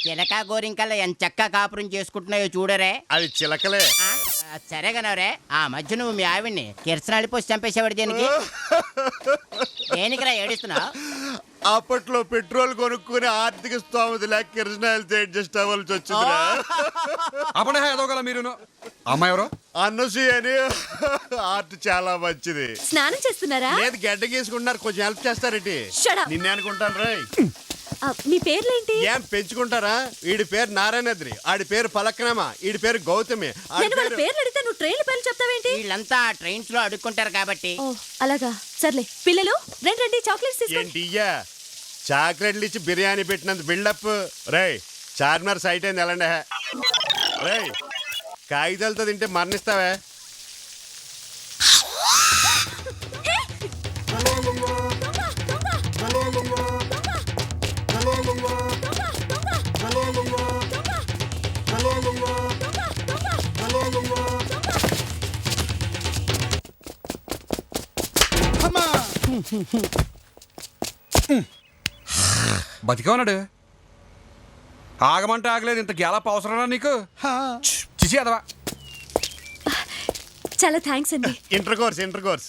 చిలక గోరింకల్లా ఎంత చక్కగా కాపురం చేసుకుంటున్నాయో చూడరే. అవి చిలకలే. సరే కనవరే, ఆ మధ్య నువ్వు మీ ఆవిడ్ని కిరసనాడి పోసి చంపేసేవాడు దేనికి? దేనికిరా ఏడుస్తున్నావు? అప్పట్లో పెట్రోల్ కొనుక్కుని ఆర్థిక స్తోమత లేక కిరసనాయలతో అడ్జస్ట్ అవ్వాల్సి వచ్చిందిరా. అప్పుడే ఏదోగల మీరు అమ్మాయి ఎవరో అన్నసూయ అని ఆర్ట్ చాలా మంచిది. స్నానం చేస్తున్నారా? లేదు, గడ్డ గీసుకుంటున్నారు. కొంచెం హెల్ప్ చేస్తారేంటి? Shut up. నిన్నే అనుకుంటాను రా. మీ పేర్లేంటి? ఏం పెంచుకుంటారా? వీడి పేరు నారాయణద్రి, ఆడి పేరు పలక్నమ, వీడి పేరు గౌతమి. నేను వాళ్ళ పేర్లు అడిగితే నువ్వు ట్రైన్ల పేర్లు చెప్తావేంటి? వీళ్ళంతా ట్రైన్స్ లో అడుక్కుంటారు కాబట్టి. ఓ అలాగా, సర్లే. పిల్లలు రండి, చాక్లెట్స్ తీసుకోండి. ఏంటి ఇయ్యా చాక్లెట్లు ఇచ్చి బిర్యానీ పెట్టినంత బిల్డప్. రేయ్, చార్మినార్ సైట్ అయింది ఎలాండే. రేయ్, కాగితాలతో తింటే మరణిస్తావే. బతికే ఉన్నాడు. ఆగమంటే ఆగలేదు. ఇంత గ్యాలప్ అవసరమా నీకు? చిచి అదవా. చాలా థ్యాంక్స్ అండి. ఇంటర్ కోర్స్ ఇంటర్ కోర్స్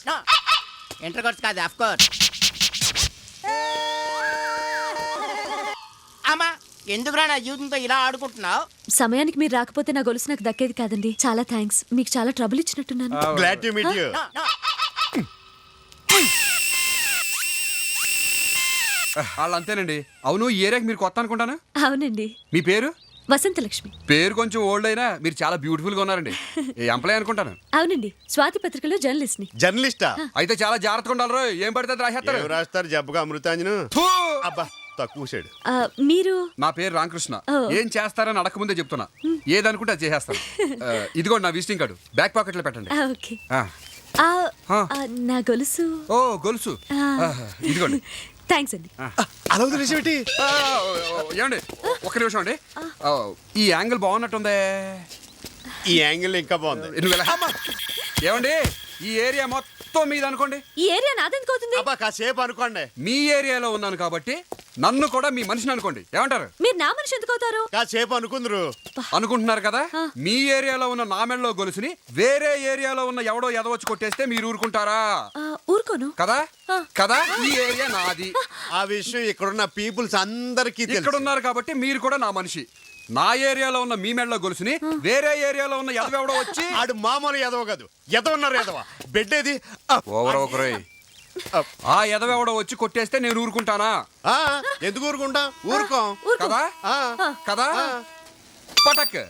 కాదు, ఆఫ్ కోర్స్. అమ్మా, ఎందుకురా నా జీవితంతో ఇలా ఆడుకుంటున్నావు? సమయానికి మీరు రాకపోతే నా గొలుసు నాకు దక్కేది కాదండి. చాలా థ్యాంక్స్. మీకు చాలా ట్రబుల్ ఇచ్చినట్టున్నాను. Glad to meet you. వాళ్ళు అంతేనండి. అవును, ఈ ఏరియాకి మీరు కొత్త అనుకుంటాను. అవునండి. మీ పేరు? వసంతలక్ష్మి. పేరు కొంచెం ఓల్డ్ అయినా మీరు చాలా బ్యూటిఫుల్ గా ఉన్నారండి. ఎంప్లాయ్ అనుకుంటాను. అవునండి, స్వాతి పత్రికలో జర్నలిస్ట్ ని. జర్నలిస్టా? అయితే చాలా జాగ్రత్తగా ఉండాలి. ఏం పడితే రాసేస్తారు. ఏం రాస్తారు? జబ్బుగా అమృతాంజను. అబ్బా, తక్కువ సైడ్. మీరు? నా పేరు రామకృష్ణ. ఓ. ఏం చేస్తారని అడగకముందే చెప్తున్నా. ఏదనుకుంటే అది చేసేస్తాను. ఇదిగోండి నా విజిటింగ్ కార్డు. బ్యాక్ పాకెట్ లో పెట్టండి. ఓకే. ఆ. నా గొలుసు. ఓ గొలుసు. ఇదిగోండి. థ్యాంక్స్ అండి. అలా వదిలేసేమిటి? ఏమండి ఒక్క నిమిషం అండి. ఈ యాంగిల్ బాగున్నట్టుందే. ఈ యాంగిల్ ఇంకా బాగుంది. నువ్వు ఎలా? ఏమండి, ఈ ఏరియా మొత్తం మీద అనుకోండి. ఈ ఏరియా నాదెందుకు అవుతుంది? అబ్బా, కాసేపు అనుకోండి. మీ ఏరియాలో ఉన్నాను కాబట్టి నన్ను కూడా మీ మనిషిని అనుకోండి. ఏమంటారు? మీరు నా మనిషి ఎందుకు అవుతారు? కాసేపు అనుకుందరు. అనుకుంటున్నారు కదా. మీ ఏరియాలో ఉన్న నా మెడలో గొలుసుని వేరే ఏరియాలో ఉన్న ఎవడో ఎదవచ్చి కొట్టేస్తే మీరు ఊరుకుంటారా? ఊరుకోను కదా కదా. ఈ ఏరియా నాది. ఆ విషయం ఇక్కడున్న పీపుల్స్ అందరికీ ఇక్కడ ఉన్నారు కాబట్టి మీరు కూడా నా మనిషి. నా ఏరియాలో ఉన్న మీ మెడలో గొలుసుని వేరే ఏరియాలో ఉన్న ఎదవెవడో వచ్చి. ఆడు మామూలు ఎదవ కాదు, ఎదవన్నారు ఎదవ. బెడ్ ఏది? ఓవర్ ఒకరోయ్. ఆ ఎదవెవడో వచ్చి కొట్టేస్తే నేను ఊరుకుంటానా? ఎందుకు ఊరుకుంటా? ఊరుకోం కదా కదా. పటక్.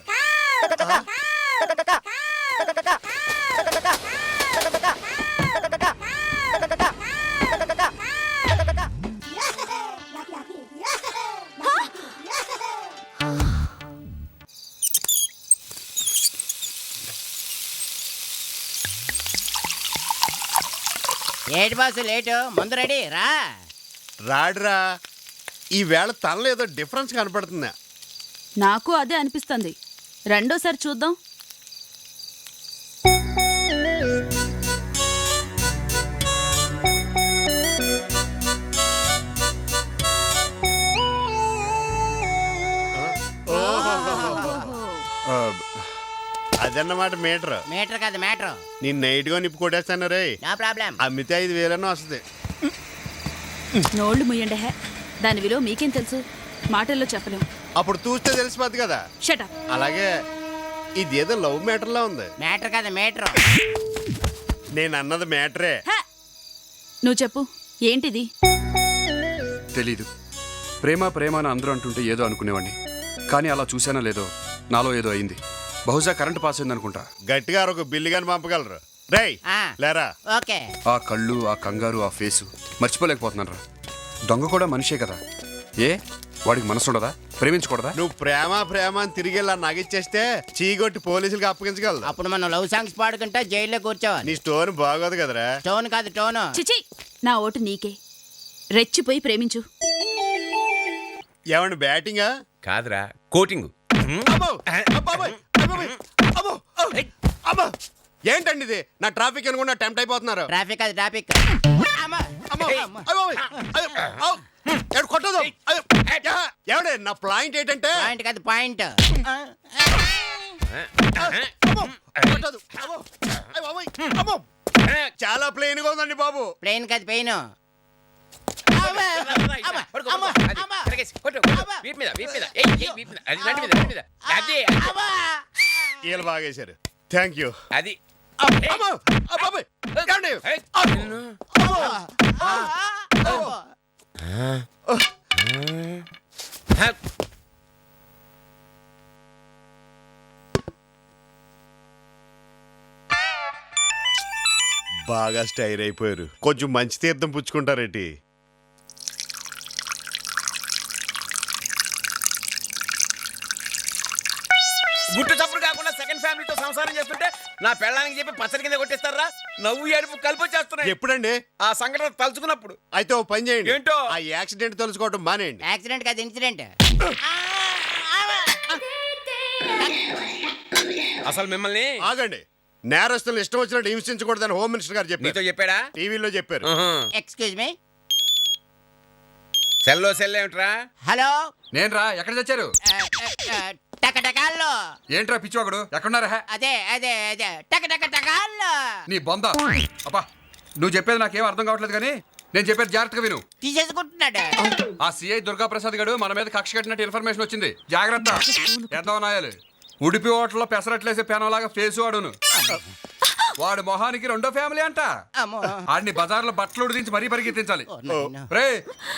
ఏటి బాసు లేటు? ముందు రెడీ రా. రాడురా. ఈ వేళ తనలో ఏదో డిఫరెన్స్ కనపడుతుందా? నాకు అదే అనిపిస్తుంది. రెండోసారి చూద్దాం. అదన్నమాట మీటర్. మీటర్ కాదు, మ్యాటర్. నేను నైట్ గా నిప్పు కొట్టేస్తాను రే. No problem. అమ్మితే 5,000 వస్తుంది. నోళ్లు ముయ్యండి. హే, దాని విలువ మీకేం తెలుసు? మాటల్లో చెప్పలేం. అప్పుడు చూస్తే తెలిసిపోద్ది కదా. Shut up. అలాగే ఇదేదో లవ్ మ్యాటర్ లా ఉంది. మ్యాటర్ కాదు, మీటర్. నేను అన్నది మ్యాటరే. నువ్వు చెప్పు, ఏంటిది? తెలీదు. ప్రేమ ప్రేమ అని అందరూ అంటుంటే ఏదో అనుకునేవాడిని. కానీ అలా చూసానో లేదో నాలో ఏదో అయింది. బహుశా కరెంట్ పాస్ అయింది అనుకుంటా. గట్టిగా ఒక బిల్లు గాని పంపగలరు. రేయ్ లేరా. ఓకే. ఆ కళ్ళు, ఆ కంగారు, ఆ ఫేసు మర్చిపోలేకపోతున్నాను రా. దొంగ కూడా మనిషే కదా. ఏ వాడికి మనసు ఉండదా? ప్రేమించకూడదా? నువ్వు ప్రేమ ప్రేమ అని తిరిగి నగిచ్చేస్తే చీగొట్టి పోలీసులకు అప్పగించగలదు. అప్పుడు మనం లవ్ సాంగ్స్ పాడుకుంటా జైల్లో కూర్చోవాలి. నీ స్టోన్ బాగోదు కదరా. టోన్ కాదు, టోను. చిచి, నా ఓటు నీకే. రెచ్చిపోయి ప్రేమించు. ఏమండి బ్యాటింగా? కాదురా, కోటింగ్. ఏంటండి ఇది? నా ట్రాఫిక్ అనుకుంటా టెంప్ట్ అయిపోతున్నారు. ట్రాఫిక్ అది ట్రాఫిక్. కొట్టదు. ఏమండి అదే నా పాయింట్ ఏంటంటే పాయింట్ కాదు పాయింట్. చాలా ప్లెయిన్ గా ఉందండి బాబు. ప్లేన్ కాదు పెయిన్. వీళ్ళు బాగేశారు. Thank you. అది బాగా స్టైర్ అయిపోయారు. కొంచెం మంచి తీర్థం పుచ్చుకుంటారేంటి? గుట్టు చప్పుడు కాకుండా సెకండ్ ఫ్యామిలీతో సంసారం చేస్తుంటే నా పెళ్ళానికి చెప్పి పచ్చడి కింద కొట్టేస్తారా? నవ్వు ఏడుపు కలిపి వచ్చేస్తున్నాయి. ఎప్పుడండి ఆ సంఘటన తలుచుకున్నప్పుడు. అయితే ఓ పని చేయండి. ఏంటో? ఆ యాక్సిడెంట్ తెలుసుకోవడం మానేయండి. యాక్సిడెంట్ కాదు ఇన్సిడెంట్. అసలు మిమ్మల్ని ఆగండి. నేరస్తులు ఇష్టం వచ్చినట్టు హింసించకూడదని హోమ్ మినిస్టర్ గారు నీతో చెప్పారు. చెప్పాడా? టీవీలో చెప్పారు. Excuse me. సెల్లో సెల్ ఏమిట్రా? హలో. నేను రా, ఎక్కడ తెచ్చారు? టకటకాల్లో. ఏంట్రా పిచ్చివాగుడు, ఎక్కడున్నారా? అదే అదే అదే టకటకటకాల్లో. నీ బొంద. అబ్బా, నువ్వు చెప్పేది నాకేం అర్థం కావట్లేదు కానీ నేను చెప్పేది జాగ్రత్తగా విను. తీసేసుకుంటున్నాడు. ఆ సిఐ దుర్గాప్రసాద్ గడు మన మీద కక్ష కట్టినట్టు ఇన్ఫర్మేషన్ వచ్చింది. జాగ్రత్త. ఎంతో నాయాలి. ఉడిపి హోటల్లో పెసరట్లేసే పేనలాగా ఫేస్ వాడును. వాడు మొహానికి రెండో ఫ్యామిలీ అంట. ఆడిని బజార్లో బట్టలు ఉడిదించి మరీ పరిగెత్తించాలి. రే,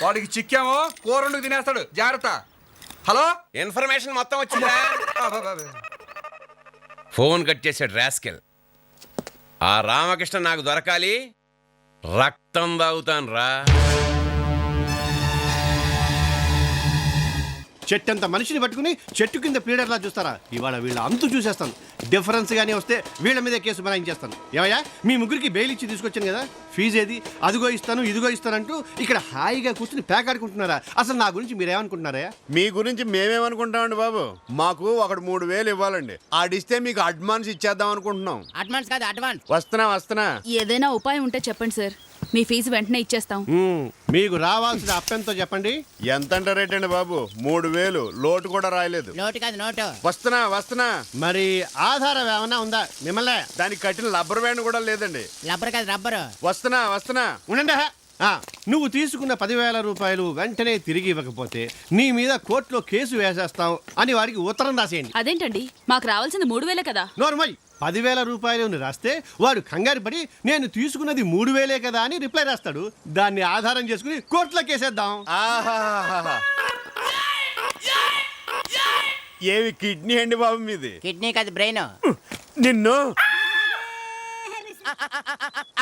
వాడికి చిక్కామో కూరండుకు తినేస్తాడు. జాగ్రత్త. హలో, ఇన్ఫర్మేషన్ మొత్తం వచ్చిందా? ఫోన్ కట్ చేసాడు రాస్కెల్. ఆ రామకృష్ణ నాకు దొరకాలి. రక్తం తాగుతాను రా. చెట్టంత మనిషిని పట్టుకుని చెట్టు కింద ప్లీడర్లా చూస్తారా? ఇవాళ వీళ్ళ అంతు చూసేస్తాను. డిఫరెన్స్ గానీ వస్తే వీళ్ళ మీద కేసు బనాయించేస్తాను. ఏమయ్యా, మీ ముగ్గురికి బెయిల్ ఇచ్చి తీసుకొచ్చాను కదా, ఫీజు ఏది? అదిగో ఇస్తాను ఇదిగో ఇస్తానంటూ ఇక్కడ హాయిగా కూర్చుని పేకాడుకుంటున్నారా? అసలు నా గురించి మీరేమనుకుంటున్నారా? మీ గురించి మేమేమనుకుంటామండి బాబు. మాకు ఒకడు 3,000 ఇవ్వాలండి. ఆడిస్తే మీకు అడ్వాన్స్ ఇచ్చేద్దాం అనుకుంటున్నాం. అడ్వాన్స్ కాదు అడ్వాన్స్. వస్తున్నా. ఏదైనా ఉపాయం ఉంటే చెప్పండి సార్, మీ ఫీజు వెంటనే ఇచ్చేస్తాం. మీకు రావాల్సిన అప్పెంతో చెప్పండి. ఎంత అంటారేటండి బాబు? 3,000 లోటు కూడా రాయలేదు. నోటు కాదు నోటు. వస్తున్నా. మరి ఆధారం ఏమన్నా ఉందా మిమ్మల్ని? దానికి కట్టిన రబ్బర్ బ్యాండ్ కూడా లేదండి. రబ్బర్ కాదు రబ్బరు. వస్తున్నా. ఉండండి. నువ్వు తీసుకున్న 10,000 రూపాయలు వెంటనే తిరిగి ఇవ్వకపోతే నీ మీద కోర్టులో కేసు వేసేస్తాం అని వారికి ఉత్తరం రాసేయండి. అదేంటండి, మాకు రావాల్సింది 3,000 కదా. నోర్మల్. 10,000 రూపాయలు రాస్తే వాడు కంగారు పడి నేను తీసుకున్నది 3,000 కదా అని రిప్లై రాస్తాడు. దాన్ని ఆధారం చేసుకుని కోర్టులో కేసేద్దాం. ఆహాహాహా. ఏవి కిడ్నీ అండి బాబు మీది? కిడ్నీ కాదు బ్రెయిన్. నిన్ను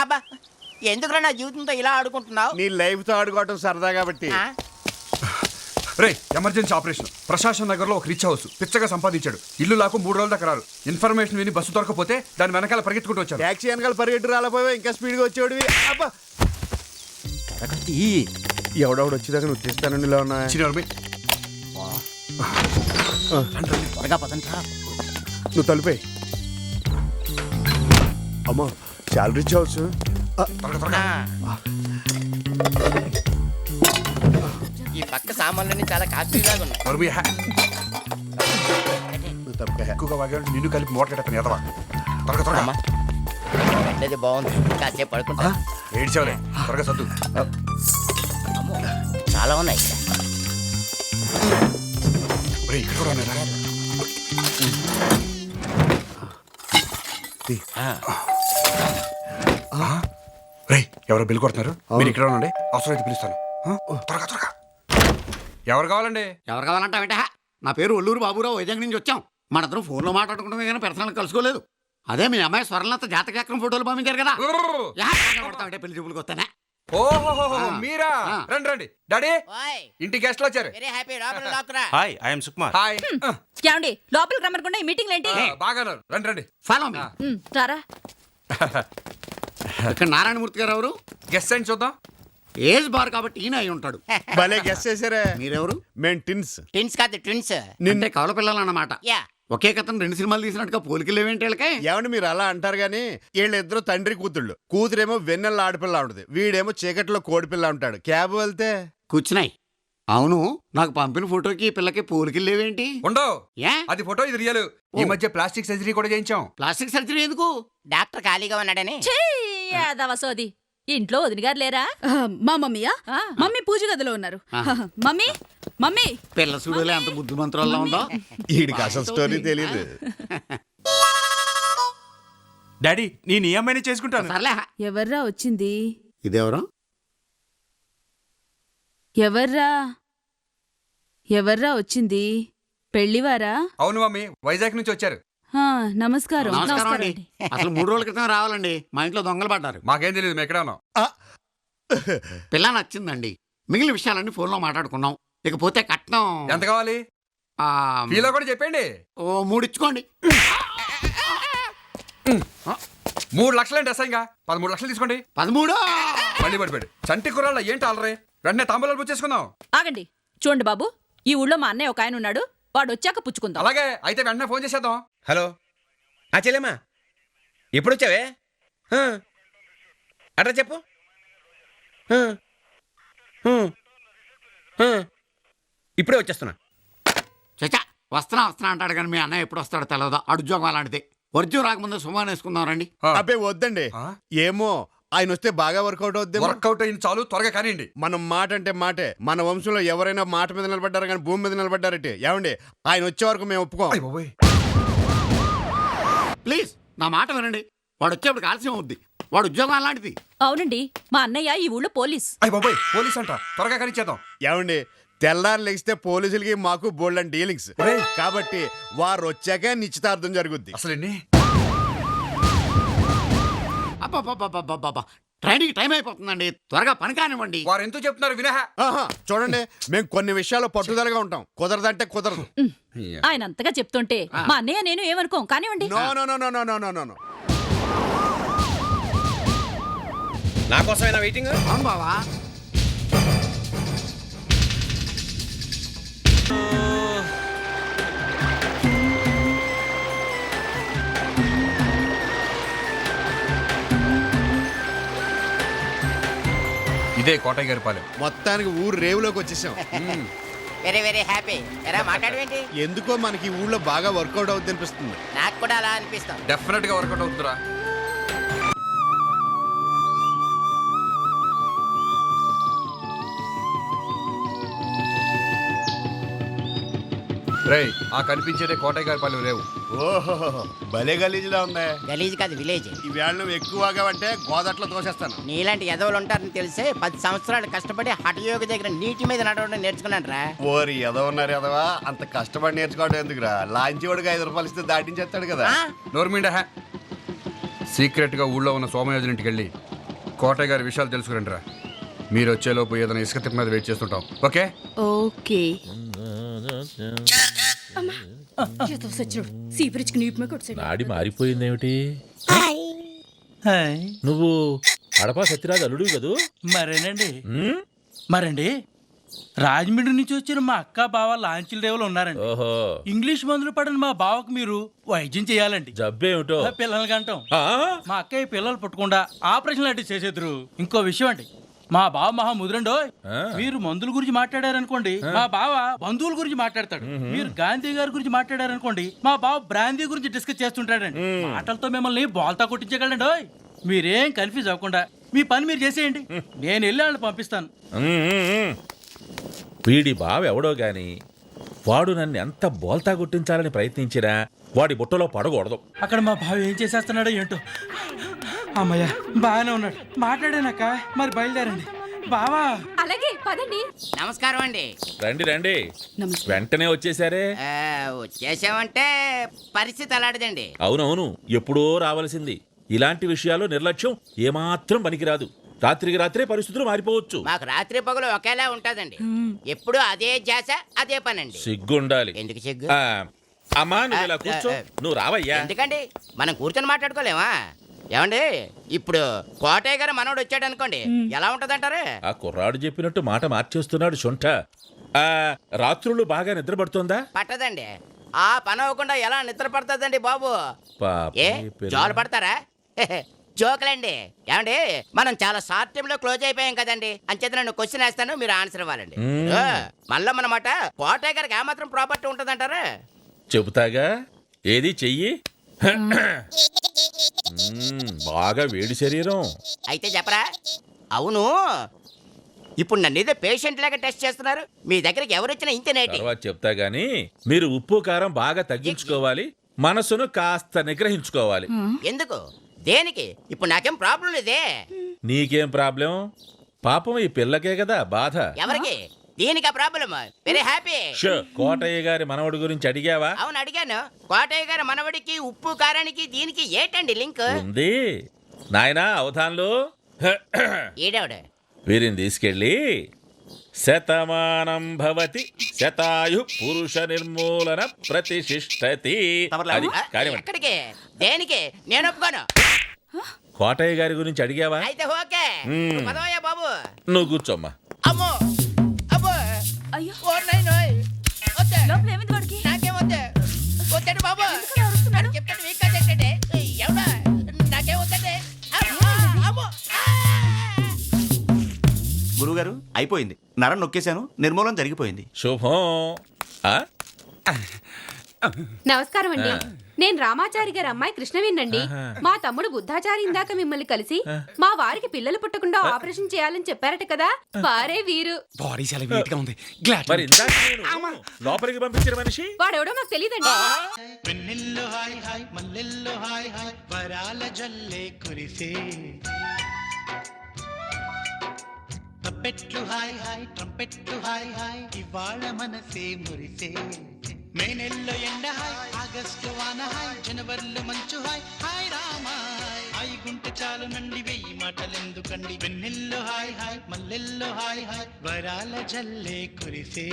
అబ్బా, ఎందుకు నా జీవితంతో ఇలా ఆడుకుంటున్నావు? నీ లైఫ్ తో ఆడుకోవటం సరదా కాబట్టి. రే, ఎమర్జెన్సీ ఆపరేషన్. ప్రశాసన్ నగర్ లో ఒక రిచ్ హౌస్ పిచ్చగా సంపాదించాడు. ఇల్లు లాకు 3 రోజుల దాకా రారు. ఇన్ఫర్మేషన్ విని బస్సు దొరకపోతే దాని వెనకాల పరిగెత్తుకుంటూ వచ్చాడు. ట్యాక్సీ వెనకాల పరిగెట్టు రాలేపోయావు, ఇంకా స్పీడ్ గా వచ్చేవాడివి. అబ్బా, ఎవడెవడు వచ్చేదాకా నువ్వు తీస్తానండి. ఇలా ఉన్నా చిన్నోర్మి. త్వరగా పదంట్రా. నువ్వు తలిపే. అమ్మా, చాలా రిచ్ హౌస్. ఈ పక్క సామాన్లన్నీ చాలా కాస్ట్లీగా ఉన్నాయి. నోర్మి, హా. నువ్వు తప్పక. ఎక్కువగా వాగాడు, నిన్ను కలిపి మోటకెట్టని ఎదవా. త్వరగా. అది బాగుంది, కాసేపు పడుకుంటా. ఏడ్చావులే, త్వరగా సద్దు. అమ్మో, చాలా ఉన్నాయి. రే, ఇక్కడ కూడా ఉన్నారా? రే, ఎవరో బిల్ కొడుతున్నారు. మీరు ఇక్కడ ఉండండి, అవసరమైతే పిలుస్తాను. త్వరగా. ఎవరు కావాలండి? ఎవరు కావాలంటావేంట? నా పేరు ఒల్లూరు బాబురావు, వైజాగ్ నుంచి వచ్చాం. మనందరం ఫోన్లో మాట్లాడుకుంటామే కానీ పర్సనల్ కలుసుకోలేదు. అదే మీ అమ్మాయి స్వర్ణలత జాతకచక్రం ఫోటోలు పంపించారు కదా. పెళ్లి చూపులకు వస్తానే. ఓహో, మీరా? రండి. డాడీ, ఓయ్, ఇంటి గెస్ట్లు వచ్చారు. Very happy. లోపల లోకురా. Hi, I'm Sukumar. హాయ్. ఏమండి, లోపలికి రమ్మనకుండా ఈ మీటింగ్ ఏంటి? బాగా రండి. Follow me. రారా. ఇక్కడ నారాయణమూర్తి గారు ఎవరు? గెస్ట్ అండ్ చూద్దాం. ఏజ్ బార్ కాబట్టి ఈయన అయి ఉంటాడు. భలే గెస్ చేశారే. మీరెవరు? మేం టిన్స్. ట్విన్స్ కాదు ట్విన్స్. నిన్నే కవల పిల్లలన్నమాట. యా. ఒకే కథను 2 సినిమాలు తీసినట్టుగా పోలికలేవేంటి వీళ్ళకి? ఏమండి మీరు అలా అంటారు గానీ వీళ్ళిద్దరు తండ్రి కూతుళ్ళు. కూతురేమో వెన్నెల ఆడపిల్ల ఉంటుంది, వీడేమో చీకట్లో కోడిపిల్ల ఉంటాడు. క్యాబ్ వెళ్తే కూర్చున్నాయి. అవును, నాకు పంపిన ఫోటోకి ఈ పిల్లకి పూలకి లేవేంటి? ఉండవు. ఏ అది ఫోటో, ఇది రియల్. ఈ మధ్య ప్లాస్టిక్ సర్జరీ కూడా చేయించాం. ప్లాస్టిక్ సర్జరీ ఎందుకు? డాక్టర్ ఖాళీగా ఉన్నాడని. సోది ఇంట్లో వదిన గారు లేరా? మా మమ్మీయా? మమ్మీ పూజ గదిలో ఉన్నారు. మమ్మీ మమ్మీ పిల్ల చూడలే అంత బుద్ధిమంతురాల్లో ఉందో. వీడికి అసలు స్టోరీ తెలియదు. డాడీ నేను ఈ అమ్మాయిని చేసుకుంటాను. సర్లే. ఎవర్రా వచ్చింది? ఇదెవరు? ఎవర్రా వచ్చింది? పెళ్లివారా? అవును మమ్మీ, వైజాగ్ నుంచి వచ్చారు. నమస్కారం. నమస్కారం అండి. అసలు 3 రోజుల క్రితం రావాలండి, మా ఇంట్లో దొంగలు పడ్డారు. మాకేం తెలియదు, మేము ఎక్కడే ఉన్నాం. పిల్ల నచ్చిందండి, మిగిలిన విషయాలన్నీ ఫోన్లో మాట్లాడుకున్నాం. ఇకపోతే కట్నం ఎంత కావాలి? ఆ, ఫీలో కూడా చెప్పండి. ఓ 3 ఇచ్చుకోండి. 3 లక్షలండి అసహ్యంగా. 13 లక్షలు తీసుకోండి. 13. మళ్ళీ పడిపోయాడు. చంటి కుర్రాళ్ళ ఏంటి అలరే? వెంటనే తాంబూలాలు పుచ్చేసుకుందాం. ఆగండి, చూడండి బాబు, ఈ ఊళ్ళో మా అన్నయ్య ఒక ఆయన ఉన్నాడు, వాడు వచ్చాక పుచ్చుకుందాం. అలాగే అయితే వెంటనే ఫోన్ చేసేద్దాం. హలో, ఆ చెల్లెమ్మా ఎప్పుడు వచ్చావే? అడ్రస్ చెప్పు. ఇప్పుడే వచ్చేస్తున్నా. చచ్చా, వస్తున్నా అంటాడు కానీ మీ అన్నయ్య ఎప్పుడు వస్తాడో తెలియదు. అడుజోగం అలాంటిది. వర్జం రాకముందే సుమాన్ వేసుకుందాం రండి. అబ్బే వద్దండి. ఏమో ఆయన వస్తే బాగా వర్కౌట్ అవుద్ది. వర్కౌట్ అయింది చాలు, త్వరగా కానివ్వండి. మనం మాట అంటే మాటే. మన వంశంలో ఎవరైనా మాట మీద నిలబడ్డారు కానీ భూమి మీద నిలబడ్డారంటే ఏమండి, ఆయన వచ్చే వరకు మేము ఒప్పుకోం. అయ్ బాబోయ్. ప్లీజ్ నా మాట వినండి. వాడు వచ్చేప్పుడు ఆలస్యం అవుద్ది. వాడు ఉద్యోగం అలాంటిది. అవునండి, మా అన్నయ్య ఈ ఊళ్ళో పోలీస్. అయ్య బాబోయ్, పోలీస్ అంట. త్వరగా కానిచ్చేద్దాం. ఏమండి, తెల్లారు లెగిస్తే పోలీసులకి మాకు బోల్డ్ డీలింగ్స్ కాబట్టి వారు వచ్చాక నిశ్చితార్థం జరుగుద్ది. అసలు ఎన్ని? అబ్బా, ట్రైనింగ్ టైం అయిపోతుందండి, త్వరగా పని కానివ్వండి. వారు ఎందుకు చెప్తున్నారు వినహ? ఆహా, చూడండి, మేము కొన్ని విషయాల్లో పట్టుదలగా ఉంటాం. కుదరదంటే కుదరదు. ఆయన అంతగా చెప్తుంటే మా అన్నయ్య నేను ఏమనుకోం, కానివ్వండి. No no no no no no no no. నా కోసమైనా వెయిటింగ్? అవును బావా. ఇదే కోటయ్య గారి పాలెం. మొత్తానికి ఊరు రేవులోకి వచ్చేసాం. Very very happy. ఎలా మాట్లాడవేంటి? ఎందుకో మనకి ఈ ఊళ్ళో బాగా వర్కౌట్ అవుద్ది అనిపిస్తుంది. నాకు కూడా అలా అనిపిస్తాం. డెఫినెట్ గా వర్కౌట్ అవుతుందిరా. రేయ్, ఆ కనిపించేదే కోటయ్య గారి పాలెం రేవు. ఓహో, భలే గలీజ్లా ఉంది. గలీజ్ కాదు, విలేజ్. ఈ వేళ నువ్వు ఎక్కువగా అంటే గోదట్లో తోసేస్తాను. నీలాంటి ఎదవలు ఉంటారని తెలిసే 10 సంవత్సరాలు కష్టపడి హఠయోగ దగ్గర నీటి మీద నడవడం నేర్చుకున్నాను రా. ఓరి ఎదవన్నారు ఎదవా, అంత కష్టపడి నేర్చుకోవడం ఎందుకురా? లాంచి వాడికి 5 రూపాయలు ఇస్తే దాటించేస్తాడు కదా. నోర్మిండా సీక్రెట్ గా ఊళ్ళో ఉన్న సోమయాజుల ఇంటికి వెళ్ళి కోటయ్య గారి విషయాలు తెలుసుకురండి రా. మీరు వచ్చేలోపు ఏదైనా ఇసుక తిప్ప మీద వెయిట్ చేస్తుంటాం. Okay okay. నాడి మారిపోయిందేమిటి? నువ్వు అడపా సత్యరాజు అల్లుడు కదూ? మరండి రాజమండ్రి నుంచి వచ్చిన మా అక్క బావ లాంచీల రేవులు ఉన్నారండి. ఓహో, ఇంగ్లీష్ మందులు పడిన మా బావకు మీరు వైద్యం చేయాలండి. జబ్బేమిటో? పిల్లలు కంటాం. మా అక్కయ్య పిల్లలు పుట్టకుండా ఆపరేషన్ లాంటివి చేసేద్దరు. ఇంకో విషయం అండి, మా బావ మహా ముదురండో. మీరు మందుల గురించి మాట్లాడారనుకోండి, మా బావ బంధువుల గురించి మాట్లాడతాడు. మీరు గాంధీ గారి గురించి మాట్లాడారనుకోండి, మా బావ బ్రాందీ గురించి డిస్కస్ చేస్తుంటాడండి. మాటలతో మిమ్మల్ని బోల్తా కొట్టించగలండో. మీరేం కన్ఫ్యూజ్ అవ్వకుండా మీ పని మీరు చేసేయండి. నేను వెళ్ళి వాళ్ళని పంపిస్తాను. వీడి బావ ఎవడో గాని వాడు నన్ను ఎంత బోల్తా కొట్టించాలని ప్రయత్నించినా వాడి బుట్టలో పడకూడదు. అక్కడ మా బావ ఏం చేసేస్తున్నాడో ఏంటో. అమ్మయ్య, బాగానే ఉన్నాడు. మాట్లాడానక్క, మరి బయలుదేరండి. బావా అలాగే పదండి. నమస్కారం అండి. రండి రండి, వెంటనే వచ్చేసారే. వచ్చేసామంటే పరిస్థితి అలాంటిదండి. అవునవును, ఎప్పుడో రావాల్సింది. ఇలాంటి విషయాల్లో నిర్లక్ష్యం ఏమాత్రం పనికిరాదు. రాత్రికి రాత్రే పరిస్థితులు మారిపోవచ్చు. మాకు రాత్రి పగలు ఒకేలా ఉంటదండి. ఎప్పుడు అదే జాస, అదే పనండి. సిగ్గుండాలి. ఎందుకు సిగ్గు? అమ్మా నువ్వు ఇలా కూర్చో. నువ్వు రావయ్యా. ఎందుకండి, మనం కూర్చొని మాట్లాడుకోలేమా? ఏమండి, ఇప్పుడు కోటయ్య గారు మనోడు వచ్చాడు అనుకోండి, ఎలా ఉంటదంటారు? ఆ కుర్రాడు చెప్పినట్టు మాట మార్చేస్తున్నాడు శొంఠ. రాత్రులు బాగా నిద్ర పడుతుందా? పట్టదండి. ఆ పని అవ్వకుండా ఎలా నిద్ర పడుతుందండి బాబు? ఏ పాప జోలు పడతారా? జోకులండి. ఏమండి మనం చాలా షార్ట్ టైం లో క్లోజ్ అయిపోయాం కదండి. అంచేత నేను క్వశ్చన్ వేస్తాను, మీరు ఆన్సర్ ఇవ్వాలండి. మళ్ళీ మనమాట కోటయ్య గారికి ఏమాత్రం ప్రాపర్టీ ఉంటదంటారా? చెబుతాగా, ఏది చెయ్యి. బాగా వేడి శరీరం. అయితే చెప్పరా. అవును, ఇప్పుడు నన్ను ఏదో పేషెంట్ లాగా టెస్ట్ చేస్తున్నారు. మీ దగ్గరికి ఎవరు వచ్చినా ఇంతేనేటి. తర్వాత చెప్తా గానీ మీరు ఉప్పు కారం బాగా తగ్గించుకోవాలి, మనసును కాస్త నిగ్రహించుకోవాలి. ఎందుకు, దేనికి? ఇప్పుడు నాకేం ప్రాబ్లం లేదే. నీకేం ప్రాబ్లం? పాపం ఈ పిల్లకే కదా బాధ. ఎవరికి? దీనికి ఆ problem. Very happy. Show, Kotaiah గారి మనవడి గురించి అడిగావా? అవును అడిగాను. కోటయ్య గారి మనవడికి ఉప్పు కారానికి దీనికి ఏటండి లింక్? ఉంది నాయనా, అవధాన్లు. ఈడవిడ వీరిని తీసుకెళ్ళి శతమానం భవతి శతాయు పురుష నిర్మూలన ప్రతిష్ఠతి. అది కార్యమండి. ఎక్కడికి, దేనికి? నేను ఒప్పుకోను. కోటయ్య గారి గురించి అడిగావా? అయితే ఓకే, పదవయ్యా బాబు. నువ్వు కూర్చోమ్మా. అమ్మో అబ్బో, అయ్యో ఓ నాయనోయ్. వద్దే. లోపల ఏమైంది వాడికి? నాకేం వద్దే. వద్దండి బాబు. అడుగు చెప్తాడు, వీక్ కాదంటే ఎవడా? నాకేం వద్దండి. అమ్మో. గురుగారు అయిపోయింది, నరం నొక్కేశాను, నిర్మూలన జరిగిపోయింది. శుభం. ఆ? నమస్కారం అండి. నేను రామాచారి గారి అమ్మాయి కృష్ణవేనండి. మా తమ్ముడు బుద్ధాచారి ఇందాక మిమ్మల్ని కలిసి మా వారికి పిల్లలు పుట్టకుండా ఆపరేషన్ చేయాలని చెప్పారట కదా, వారే వీరు. బాడీ చాలా వెయిట్ గా ఉంది. మరి ఇందాక నేను లోపలికి పంపించిన మనిషి వాడెవడో మాకు తెలియదండి. ట్రంపెట్లు హాయ్ హాయ్, ట్రంపెట్లు హాయ్ హాయ్, ఇవాళ మనసే మురిసే. మే నెలలో ఎండ హాయ్, ఆగస్టు వాన హాయ్, జనవరిలో మంచు హాయ్, హాయ్ రామాయ్. హాయ్ గుంటె చాలు నండి, వెయ్యి మాటలెందుకండి. వెన్నెల్లో హాయ్ హాయ్, మల్లెల్లో హాయ్ హాయ్, వరాల జల్లే కురిసే.